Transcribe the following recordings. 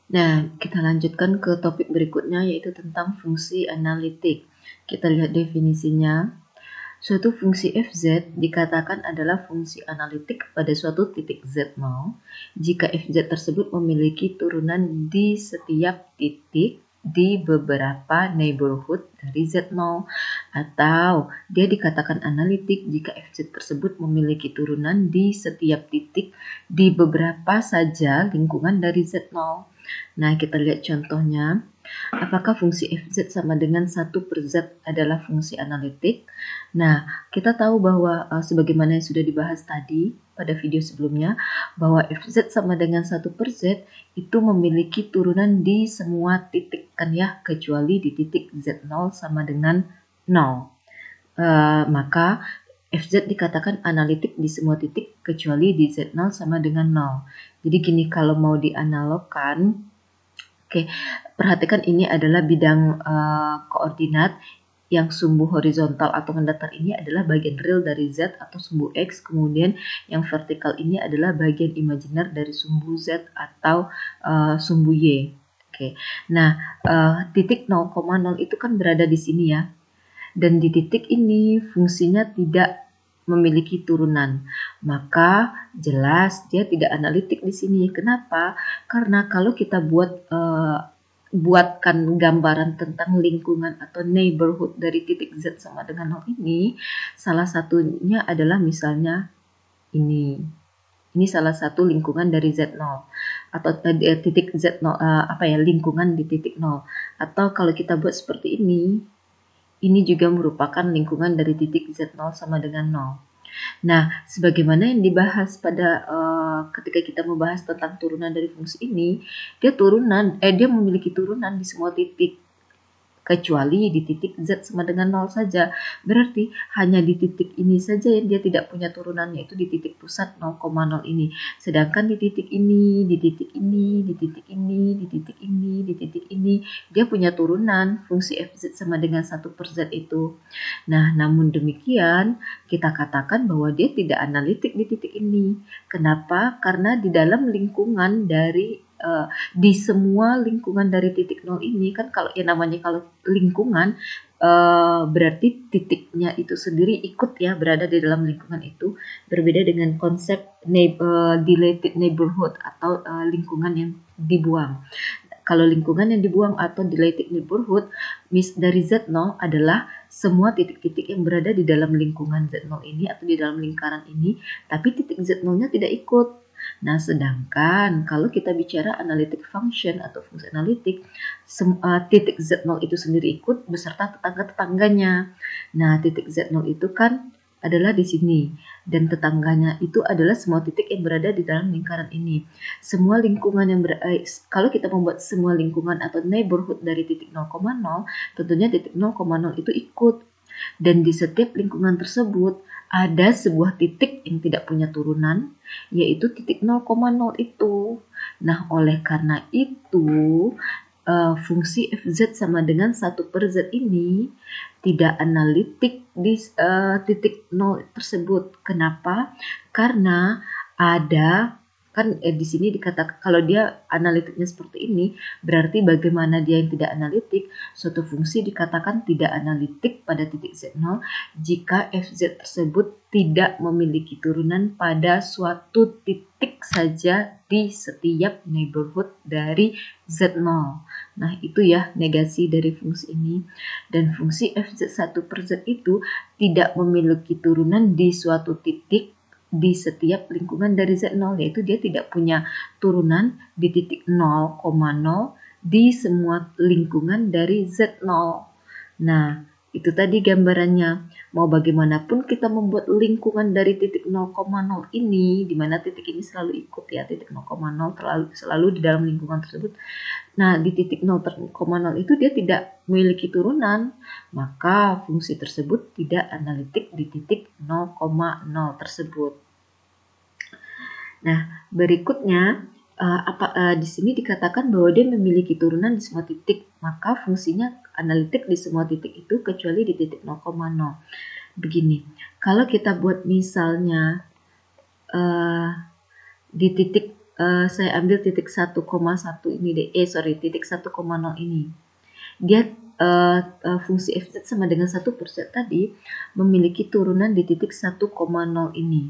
Nah, kita lanjutkan ke topik berikutnya yaitu tentang fungsi analitik. Kita lihat definisinya. Suatu fungsi fz dikatakan adalah fungsi analitik pada suatu titik z0 jika fz tersebut memiliki turunan di setiap titik di beberapa neighborhood dari z0, atau dia dikatakan analitik jika fz tersebut memiliki turunan di setiap titik di beberapa saja lingkungan dari z0. Nah, kita lihat contohnya. Apakah fungsi fz sama dengan 1 per z adalah fungsi analitik? Nah, kita tahu bahwa sebagaimana yang sudah dibahas tadi pada video sebelumnya, bahwa fz sama dengan 1 per z itu memiliki turunan di semua titik kan ya, kecuali di titik z0 sama dengan 0. Maka fz dikatakan analitik di semua titik kecuali di z0 sama dengan 0. Jadi gini, kalau mau dianalogkan, oke, perhatikan ini adalah bidang koordinat yang sumbu horizontal atau mendatar ini adalah bagian real dari Z atau sumbu X, kemudian yang vertikal ini adalah bagian imajiner dari sumbu Z atau sumbu Y. Oke. Nah, titik 0,0 itu kan berada di sini ya. Dan di titik ini fungsinya tidak memiliki turunan. Maka jelas dia tidak analitik di sini. Kenapa? Karena kalau kita buatkan gambaran tentang lingkungan atau neighborhood dari titik Z sama dengan 0 ini, salah satunya adalah misalnya ini. Ini salah satu lingkungan dari Z0 atau titik Z0, lingkungan di titik 0. Atau kalau kita buat seperti ini juga merupakan lingkungan dari titik Z0 sama dengan 0. Nah, sebagaimana yang dibahas pada ketika kita membahas tentang turunan dari fungsi ini, dia memiliki turunan di semua titik kecuali di titik Z sama dengan 0 saja. Berarti hanya di titik ini saja yang dia tidak punya turunan, yaitu di titik pusat 0,0 ini. Sedangkan di titik ini, di titik ini, di titik ini, di titik ini, di titik ini, dia punya turunan fungsi fz sama dengan 1 per z itu. Nah, namun demikian, kita katakan bahwa dia tidak analitik di titik ini. Kenapa? Karena di dalam lingkungan dari di semua lingkungan dari titik 0 ini kan, kalau lingkungan berarti titiknya itu sendiri ikut ya berada di dalam lingkungan itu, berbeda dengan konsep dilated neighborhood atau lingkungan yang dibuang. Kalau lingkungan yang dibuang atau dilated neighborhood dari Z0 adalah semua titik-titik yang berada di dalam lingkungan Z0 ini atau di dalam lingkaran ini, tapi titik Z0-nya tidak ikut. Nah, sedangkan kalau kita bicara analytic function atau fungsi analitik, titik Z0 itu sendiri ikut beserta tetangga-tetangganya. Nah, titik Z0 itu kan adalah di sini, dan tetangganya itu adalah semua titik yang berada di dalam lingkaran ini. Semua lingkungan kalau kita membuat semua lingkungan atau neighborhood dari titik 0,0, tentunya titik 0,0 itu ikut. Dan di setiap lingkungan tersebut ada sebuah titik yang tidak punya turunan, yaitu titik 0,0 itu. Nah, oleh karena itu, fungsi fz sama dengan 1 per z ini tidak analitik di titik 0 tersebut. Kenapa? Karena ada kan di sini dikatakan kalau dia analitiknya seperti ini, berarti bagaimana dia yang tidak analitik? Suatu fungsi dikatakan tidak analitik pada titik z0 jika fz tersebut tidak memiliki turunan pada suatu titik saja di setiap neighborhood dari z0. Nah, itu ya negasi dari fungsi ini. Dan fungsi fz1 per z itu tidak memiliki turunan di suatu titik di setiap lingkungan dari Z0, yaitu dia tidak punya turunan di titik 0,0 di semua lingkungan dari Z0. Nah, itu tadi gambarannya. Mau bagaimanapun kita membuat lingkungan dari titik 0,0 ini, di mana titik ini selalu ikut ya, titik 0,0 selalu di dalam lingkungan tersebut. Nah, di titik 0,0 itu dia tidak memiliki turunan, maka fungsi tersebut tidak analitik di titik 0,0 tersebut. Nah, berikutnya di sini dikatakan bahwa dia memiliki turunan di semua titik, maka fungsinya analitik di semua titik itu kecuali di titik 0,0. Begini, kalau kita buat misalnya di titik saya ambil titik 1,1 ini deh, titik 1,0 ini. Dia fungsi fz sama dengan 1 per z tadi memiliki turunan di titik 1,0 ini.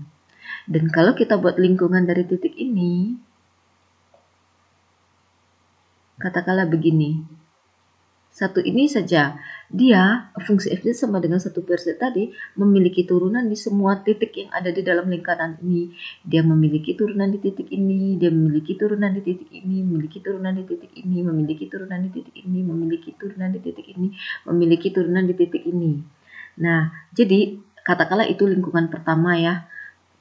Dan kalau kita buat lingkungan dari titik ini, katakanlah begini. Satu ini saja, dia fungsi fz sama dengan 1 per z tadi memiliki turunan di semua titik yang ada di dalam lingkaran ini. Dia memiliki turunan di titik ini, dia memiliki turunan di titik ini, memiliki turunan di titik ini, memiliki turunan di titik ini, memiliki turunan di titik ini, memiliki turunan di titik ini. Nah, jadi katakanlah itu lingkungan pertama ya.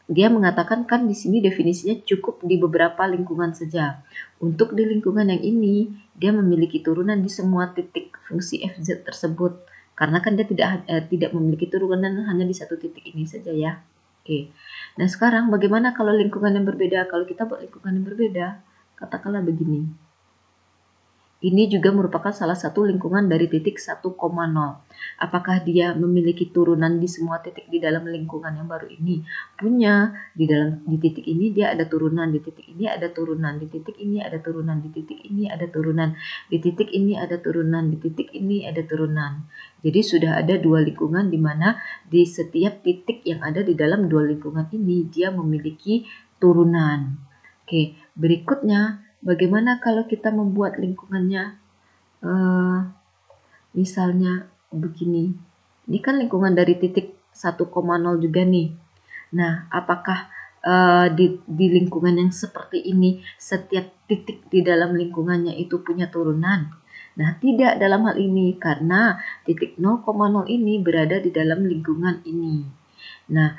Dia mengatakan kan di sini definisinya cukup di beberapa lingkungan saja. Untuk di lingkungan yang ini, dia memiliki turunan di semua titik fungsi fz tersebut. Karena kan dia tidak memiliki turunan hanya di satu titik ini saja ya. Oke. Nah sekarang bagaimana kalau lingkungan yang berbeda? Kalau kita buat lingkungan yang berbeda, katakanlah begini. Ini juga merupakan salah satu lingkungan dari titik 1,0. Apakah dia memiliki turunan di semua titik di dalam lingkungan yang baru ini? Punya. Di titik ini dia ada turunan, di titik ini ada turunan, di titik ini ada turunan, di titik ini ada turunan, di titik ini ada turunan, di titik ini ada turunan. Jadi sudah ada dua lingkungan di mana di setiap titik yang ada di dalam dua lingkungan ini dia memiliki turunan. Oke, berikutnya bagaimana kalau kita membuat lingkungannya misalnya begini. Ini kan lingkungan dari titik 1,0 juga nih. Nah, apakah di lingkungan yang seperti ini setiap titik di dalam lingkungannya itu punya turunan? Nah, tidak dalam hal ini karena titik 0,0 ini berada di dalam lingkungan ini. Nah,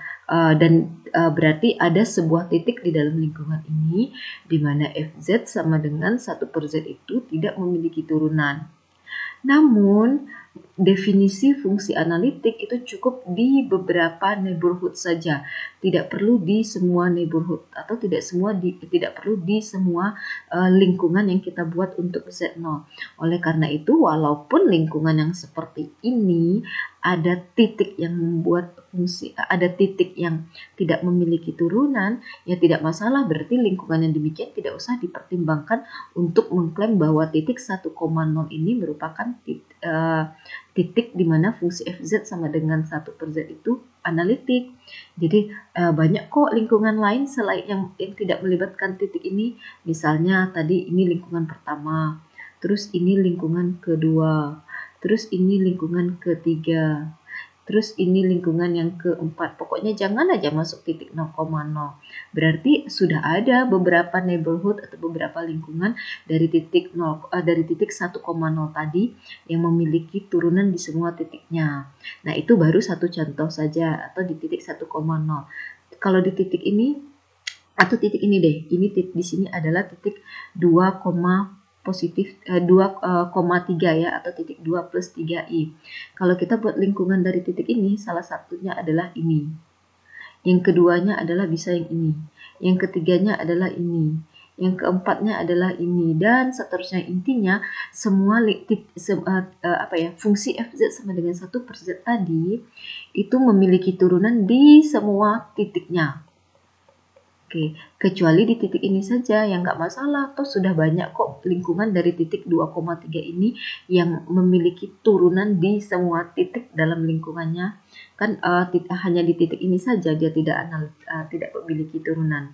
berarti ada sebuah titik di dalam lingkungan ini di mana fz sama dengan 1 per z itu tidak memiliki turunan. Namun, definisi fungsi analitik itu cukup di beberapa neighborhood saja, tidak perlu di semua neighborhood atau tidak perlu di semua lingkungan yang kita buat untuk Z0. Oleh karena itu, walaupun lingkungan yang seperti ini ada titik yang membuat ada titik yang tidak memiliki turunan, ya tidak masalah, berarti lingkungan yang demikian tidak usah dipertimbangkan untuk mengklaim bahwa titik 1,0 ini merupakan titik di mana fungsi fz sama dengan 1 per z itu analitik. Jadi banyak kok lingkungan lain selain yang tidak melibatkan titik ini. Misalnya tadi ini lingkungan pertama, terus ini lingkungan kedua, terus ini lingkungan ketiga, terus ini lingkungan yang keempat. Pokoknya jangan aja masuk titik 0,0. Berarti sudah ada beberapa neighborhood atau beberapa lingkungan dari titik 1,0 tadi yang memiliki turunan di semua titiknya. Nah, itu baru satu contoh saja atau di titik 1,0. Kalau di titik ini atau titik ini deh. Ini di sini adalah titik 2, positif 2,3 ya atau titik 2 plus 3i. Kalau kita buat lingkungan dari titik ini, salah satunya adalah ini. Yang keduanya adalah bisa yang ini. Yang ketiganya adalah ini. Yang keempatnya adalah ini dan seterusnya. Intinya semua fungsi fz sama dengan 1 per z tadi itu memiliki turunan di semua titiknya. Oke, kecuali di titik ini saja yang nggak masalah, toh sudah banyak kok lingkungan dari titik 2,3 ini yang memiliki turunan di semua titik dalam lingkungannya. Kan hanya di titik ini saja dia tidak memiliki turunan.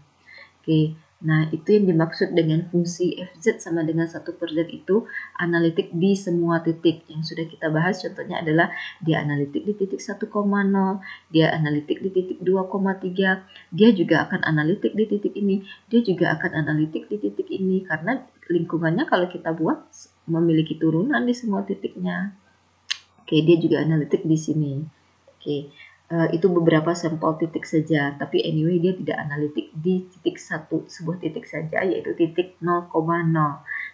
Oke, nah itu yang dimaksud dengan fungsi fz sama dengan 1 per z itu analitik di semua titik. Yang sudah kita bahas contohnya adalah dia analitik di titik 1,0, dia analitik di titik 2,3, dia juga akan analitik di titik ini, dia juga akan analitik di titik ini karena lingkungannya kalau kita buat memiliki turunan di semua titiknya. Oke, dia juga analitik di sini. Oke. Itu beberapa sampel titik saja, tapi anyway dia tidak analitik di titik sebuah titik saja, yaitu titik 0,0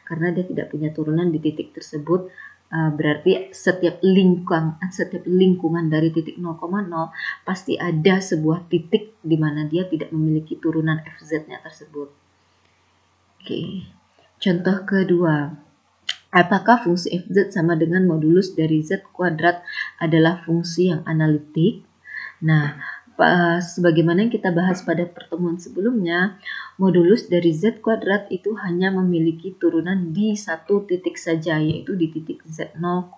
karena dia tidak punya turunan di titik tersebut. Berarti setiap lingkungan dari titik 0,0 pasti ada sebuah titik di mana dia tidak memiliki turunan fz-nya tersebut. Oke. Contoh kedua, apakah fungsi fz sama dengan modulus dari z kuadrat adalah fungsi yang analitik? Nah, sebagaimana yang kita bahas pada pertemuan sebelumnya, modulus dari Z kuadrat itu hanya memiliki turunan di satu titik saja, yaitu di titik Z0,0.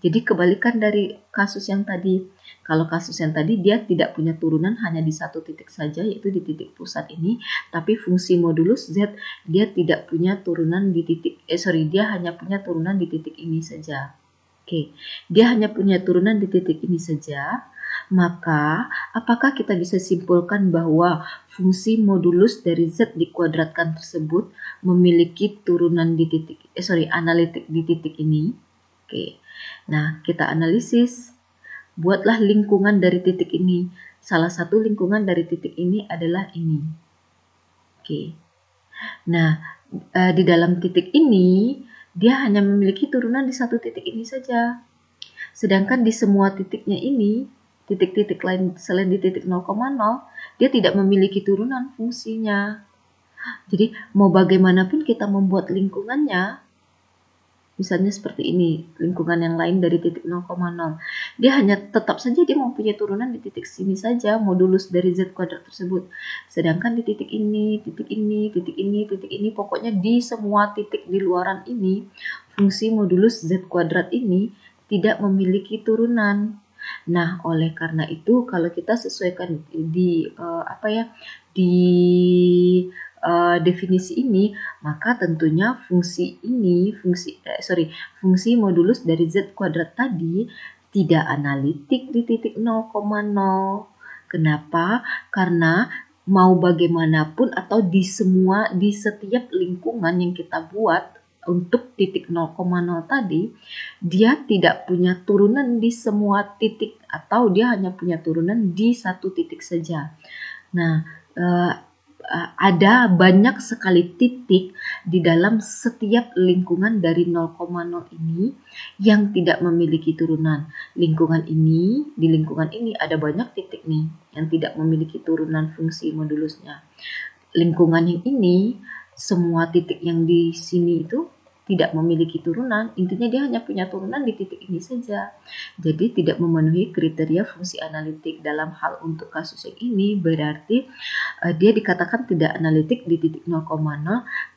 Jadi kebalikan dari kasus yang tadi. Kalau kasus yang tadi dia tidak punya turunan hanya di satu titik saja, yaitu di titik pusat ini, tapi fungsi modulus Z dia tidak punya turunan di titik, dia hanya punya turunan di titik ini saja. Oke, dia hanya punya turunan di titik ini saja. Maka, apakah kita bisa simpulkan bahwa fungsi modulus dari Z dikuadratkan tersebut memiliki turunan di titik, analitik di titik ini? Oke, nah kita analisis. Buatlah lingkungan dari titik ini. Salah satu lingkungan dari titik ini adalah ini. Oke, nah di dalam titik ini, dia hanya memiliki turunan di satu titik ini saja. Sedangkan di semua titiknya ini, titik-titik lain selain di titik 0,0, dia tidak memiliki turunan fungsinya. Jadi mau bagaimanapun kita membuat lingkungannya, misalnya seperti ini, lingkungan yang lain dari titik 0,0, dia hanya tetap saja dia mempunyai turunan di titik sini saja, modulus dari Z kuadrat tersebut. Sedangkan di titik ini, titik ini, titik ini, titik ini, pokoknya di semua titik di luaran ini, fungsi modulus Z kuadrat ini tidak memiliki turunan. Nah, oleh karena itu kalau kita sesuaikan di definisi ini, maka tentunya fungsi modulus dari Z kuadrat tadi tidak analitik di titik 0,0. Kenapa? Karena mau bagaimanapun atau di setiap lingkungan yang kita buat untuk titik 0,0 tadi, dia tidak punya turunan di semua titik atau dia hanya punya turunan di satu titik saja. Nah, ada banyak sekali titik di dalam setiap lingkungan dari 0,0 ini yang tidak memiliki turunan. Di lingkungan ini ada banyak titik nih yang tidak memiliki turunan fungsi modulusnya. Lingkungan yang ini, semua titik yang di sini itu tidak memiliki turunan, intinya dia hanya punya turunan di titik ini saja. Jadi tidak memenuhi kriteria fungsi analitik. Dalam hal untuk kasus yang ini berarti dia dikatakan tidak analitik di titik 0,0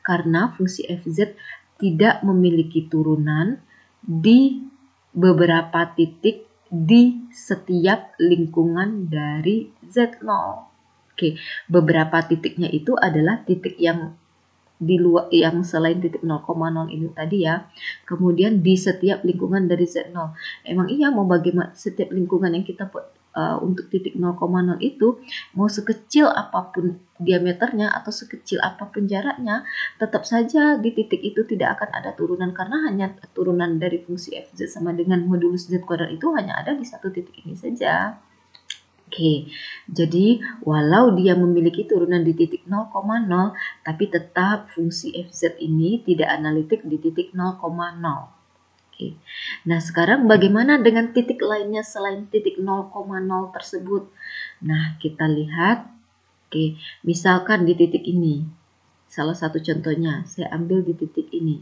karena fungsi fz tidak memiliki turunan di beberapa titik di setiap lingkungan dari Z0. Oke, beberapa titiknya itu adalah titik yang di luar yang selain titik 0,0 ini tadi ya. Kemudian di setiap lingkungan dari Z0. Emang iya mau bagaimana setiap lingkungan yang kita buat untuk titik 0,0 itu mau sekecil apapun diameternya atau sekecil apapun jaraknya, tetap saja di titik itu tidak akan ada turunan karena hanya turunan dari fungsi fz sama dengan modulus z kuadrat itu hanya ada di satu titik ini saja. Oke, jadi walau dia memiliki turunan di titik 0,0, tapi tetap fungsi fz ini tidak analitik di titik 0,0. Oke. Nah, sekarang bagaimana dengan titik lainnya selain titik 0,0 tersebut? Nah, kita lihat. Oke, misalkan di titik ini. Salah satu contohnya, saya ambil di titik ini.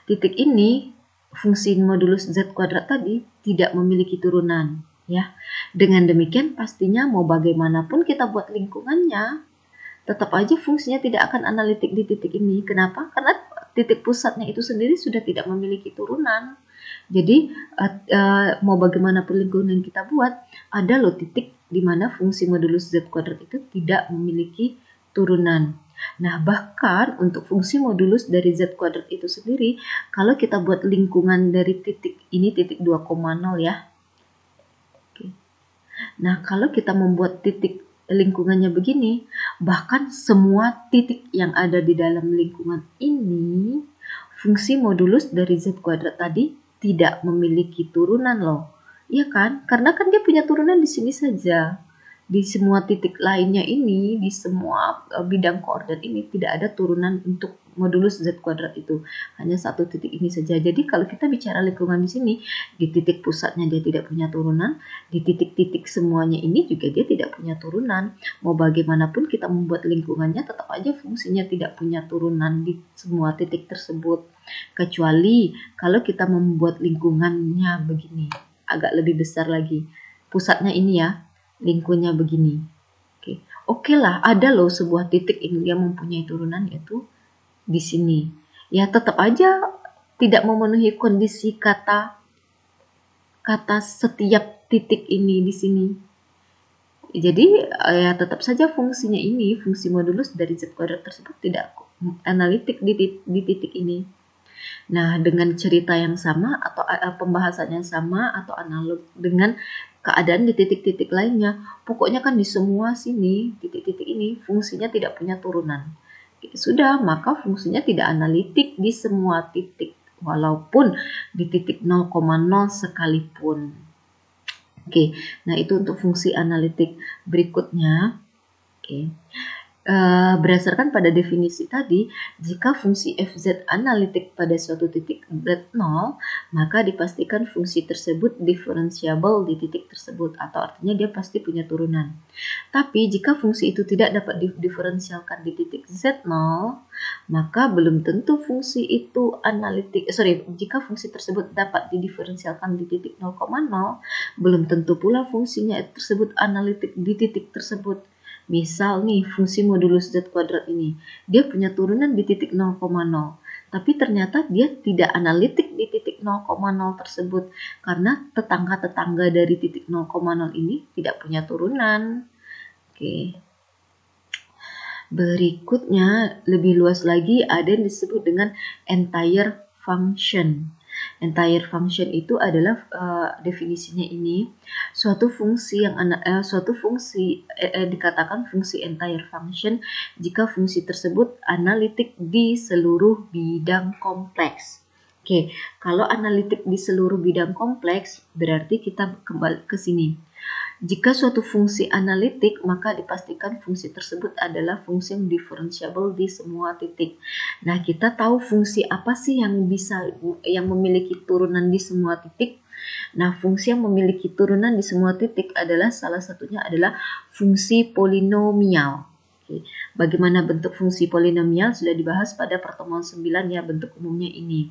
Titik ini, fungsi modulus z kuadrat tadi tidak memiliki turunan. Ya, dengan demikian pastinya mau bagaimanapun kita buat lingkungannya, tetap aja fungsinya tidak akan analitik di titik ini. Kenapa? Karena titik pusatnya itu sendiri sudah tidak memiliki turunan. Jadi mau bagaimanapun lingkungan yang kita buat, ada loh titik di mana fungsi modulus z kuadrat itu tidak memiliki turunan. Nah, bahkan untuk fungsi modulus dari z kuadrat itu sendiri, kalau kita buat lingkungan dari titik ini, titik 2,0 ya. Nah, kalau kita membuat titik lingkungannya begini, bahkan semua titik yang ada di dalam lingkungan ini, fungsi modulus dari z kuadrat tadi tidak memiliki turunan loh. Iya kan? Karena kan dia punya turunan di sini saja. Di semua titik lainnya ini, di semua bidang koordinat ini tidak ada turunan untuk modulus z kuadrat itu. Hanya satu titik ini saja. Jadi kalau kita bicara lingkungan di sini, di titik pusatnya dia tidak punya turunan, di titik-titik semuanya ini juga dia tidak punya turunan. Mau bagaimanapun kita membuat lingkungannya, tetap aja fungsinya tidak punya turunan di semua titik tersebut. Kecuali kalau kita membuat lingkungannya begini, agak lebih besar lagi. Pusatnya ini ya, lingkungannya begini. Oke. Oke lah, ada loh sebuah titik ini yang mempunyai turunan yaitu di sini. Ya tetap aja tidak memenuhi kondisi kata setiap titik ini di sini. Jadi ya tetap saja fungsinya ini, fungsi modulus dari z kuadrat tersebut tidak analitik di titik ini. Nah, dengan cerita yang sama atau pembahasan yang sama atau analog dengan keadaan di titik-titik lainnya, pokoknya kan di semua sini, titik-titik ini fungsinya tidak punya turunan. Sudah, maka fungsinya tidak analitik di semua titik, walaupun di titik 0,0 sekalipun. Oke, nah itu untuk fungsi analitik. Berikutnya, oke. Berdasarkan pada definisi tadi, jika fungsi fz analitik pada suatu titik z0, maka dipastikan fungsi tersebut diferensiabel di titik tersebut, atau artinya dia pasti punya turunan. Tapi jika fungsi itu tidak dapat diferensialkan di titik z0, maka belum tentu fungsi itu analitik. Jika fungsi tersebut dapat didiferensialkan di titik 0,0, belum tentu pula fungsinya tersebut analitik di titik tersebut. Misal nih, fungsi modulus z kuadrat ini, dia punya turunan di titik 0,0, tapi ternyata dia tidak analitik di titik 0,0 tersebut, karena tetangga-tetangga dari titik 0,0 ini tidak punya turunan. Oke. Berikutnya, lebih luas lagi ada yang disebut dengan entire function. Entire function itu adalah definisinya ini suatu fungsi yang dikatakan fungsi entire function jika fungsi tersebut analitik di seluruh bidang kompleks. Oke, kalau analitik di seluruh bidang kompleks berarti kita kembali ke sini. Jika suatu fungsi analitik, maka dipastikan fungsi tersebut adalah fungsi yang diferensiabel di semua titik. Nah, kita tahu fungsi apa sih yang memiliki turunan di semua titik? Nah, fungsi yang memiliki turunan di semua titik adalah salah satunya adalah fungsi polinomial. Oke. Bagaimana bentuk fungsi polinomial sudah dibahas pada pertemuan 9 ya, bentuk umumnya ini.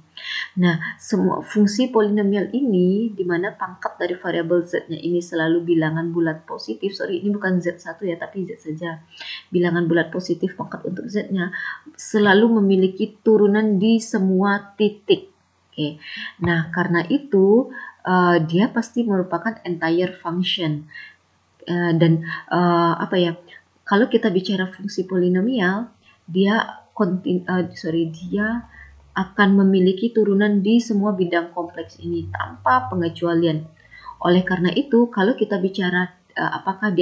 Nah, semua fungsi polinomial ini di mana pangkat dari variabel z-nya ini selalu bilangan bulat positif. Ini bukan z1 ya, tapi z saja. Bilangan bulat positif pangkat untuk z-nya selalu memiliki turunan di semua titik. Oke. Nah, karena itu dia pasti merupakan entire function. Kalau kita bicara fungsi polinomial, dia akan memiliki turunan di semua bidang kompleks ini tanpa pengecualian. Oleh karena itu, kalau kita bicara apakah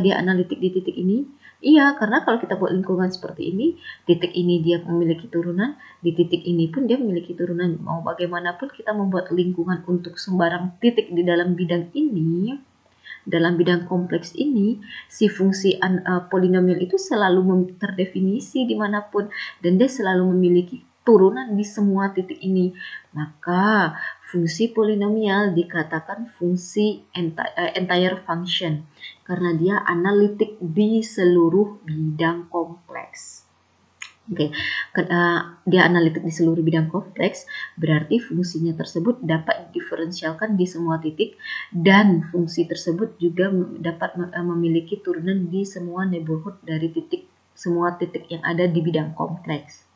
dia analitik di titik ini? Iya, karena kalau kita buat lingkungan seperti ini, titik ini dia memiliki turunan, di titik ini pun dia memiliki turunan. Mau bagaimanapun kita membuat lingkungan untuk sembarang titik di dalam bidang ini, dalam bidang kompleks ini, si fungsi polinomial itu selalu terdefinisi dimanapun, dan dia selalu memiliki turunan di semua titik ini. Maka fungsi polinomial dikatakan fungsi entire function, karena dia analitik di seluruh bidang kompleks. Oke, dia analitik di seluruh bidang kompleks, berarti fungsinya tersebut dapat diferensialkan di semua titik, dan fungsi tersebut juga dapat memiliki turunan di semua neighborhood dari semua titik yang ada di bidang kompleks.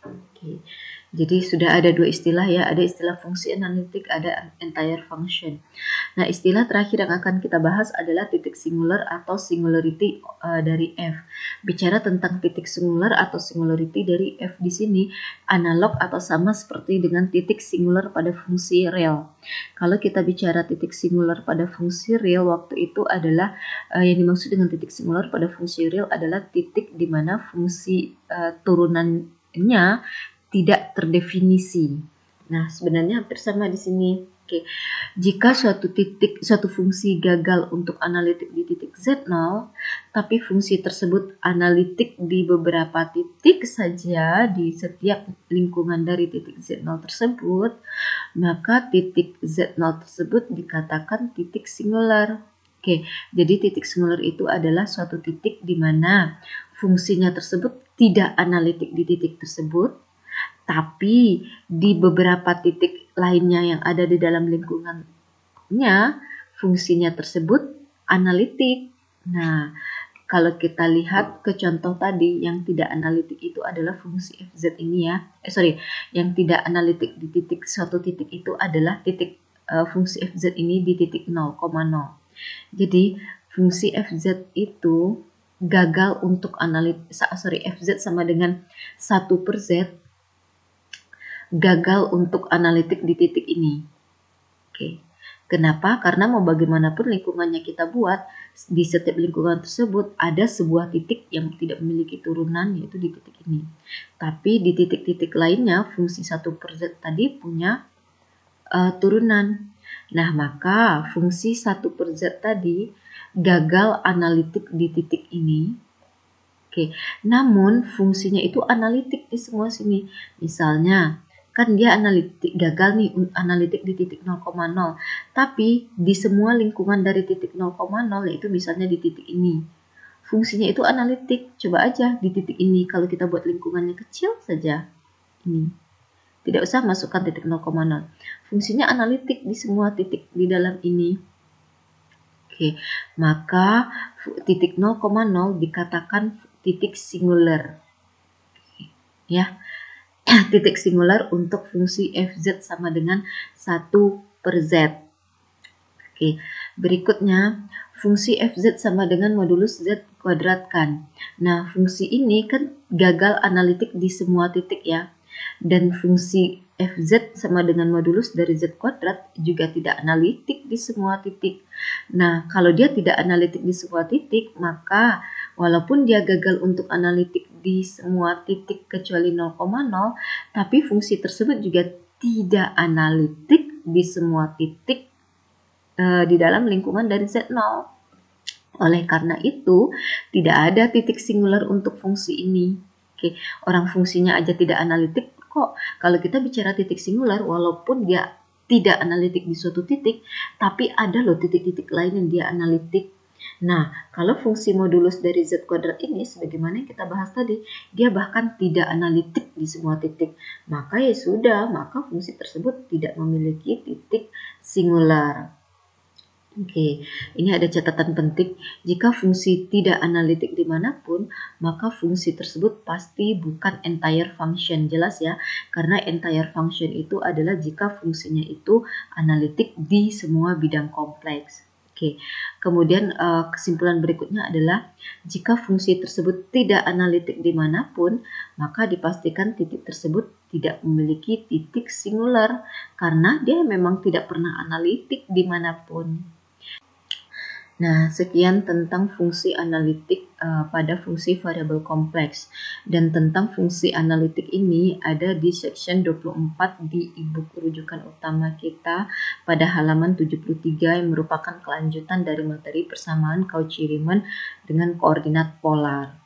Oke. Jadi sudah ada dua istilah ya, ada istilah fungsi analitik, ada entire function. Nah, istilah terakhir yang akan kita bahas adalah titik singular atau singularity dari F. Bicara tentang titik singular atau singularity dari F di sini analog atau sama seperti dengan titik singular pada fungsi real. Kalau kita bicara titik singular pada fungsi real, waktu itu adalah yang dimaksud dengan titik singular pada fungsi real adalah titik di mana fungsi turunannya tidak terdefinisi. Nah, sebenarnya hampir sama di sini. Oke. Jika suatu fungsi gagal untuk analitik di titik Z0, tapi fungsi tersebut analitik di beberapa titik saja di setiap lingkungan dari titik Z0 tersebut, maka titik Z0 tersebut dikatakan titik singular. Oke, jadi titik singular itu adalah suatu titik di mana fungsinya tersebut tidak analitik di titik tersebut, tapi di beberapa titik lainnya yang ada di dalam lingkungannya, fungsinya tersebut analitik. Nah, kalau kita lihat ke contoh tadi, yang tidak analitik itu adalah fungsi fz ini ya. Yang tidak analitik di suatu titik itu adalah fungsi fz ini di titik 0,0. Jadi fungsi fz itu gagal untuk fz sama dengan 1/z, gagal untuk analitik di titik ini. Oke. Kenapa? Karena mau bagaimanapun lingkungannya kita buat, di setiap lingkungan tersebut ada sebuah titik yang tidak memiliki turunan, yaitu di titik ini. Tapi di titik-titik lainnya, fungsi 1/z tadi punya turunan. Nah, maka fungsi 1/z tadi gagal analitik di titik ini. Oke, namun fungsinya itu analitik di semua sini. Misalnya, kan dia gagal nih analitik di titik 0,0, tapi di semua lingkungan dari titik 0,0, yaitu misalnya di titik ini, fungsinya itu analitik. Coba aja di titik ini, kalau kita buat lingkungannya kecil saja, ini tidak usah masukkan titik 0,0, fungsinya analitik di semua titik di dalam ini. Oke, maka titik 0,0 dikatakan titik singular, ya. Titik singular untuk fungsi fz sama dengan 1/z. Oke, berikutnya fungsi fz sama dengan modulus z kuadratkan. Nah, fungsi ini kan gagal analitik di semua titik ya. Dan fungsi fz sama dengan modulus dari z kuadrat juga tidak analitik di semua titik. Nah, kalau dia tidak analitik di semua titik, maka walaupun dia gagal untuk analitik di semua titik kecuali 0,0, tapi fungsi tersebut juga tidak analitik di semua titik di dalam lingkungan dari Z0. Oleh karena itu, tidak ada titik singular untuk fungsi ini. Oke, orang fungsinya aja tidak analitik kok. Kalau kita bicara titik singular, walaupun dia tidak analitik di suatu titik, tapi ada loh titik-titik lain yang dia analitik. Nah, kalau fungsi modulus dari z kuadrat ini, sebagaimana yang kita bahas tadi, dia bahkan tidak analitik di semua titik. Maka ya sudah, maka fungsi tersebut tidak memiliki titik singular. Oke, ini ada catatan penting. Jika fungsi tidak analitik dimanapun, maka fungsi tersebut pasti bukan entire function. Jelas ya, karena entire function itu adalah jika fungsinya itu analitik di semua bidang kompleks. Oke, kemudian kesimpulan berikutnya adalah jika fungsi tersebut tidak analitik dimanapun, maka dipastikan titik tersebut tidak memiliki titik singular karena dia memang tidak pernah analitik dimanapun. Nah, sekian tentang fungsi analitik pada fungsi variabel kompleks. Dan tentang fungsi analitik ini ada di section 24 di e-book rujukan utama kita pada halaman 73 yang merupakan kelanjutan dari materi persamaan Cauchy-Riemann dengan koordinat polar.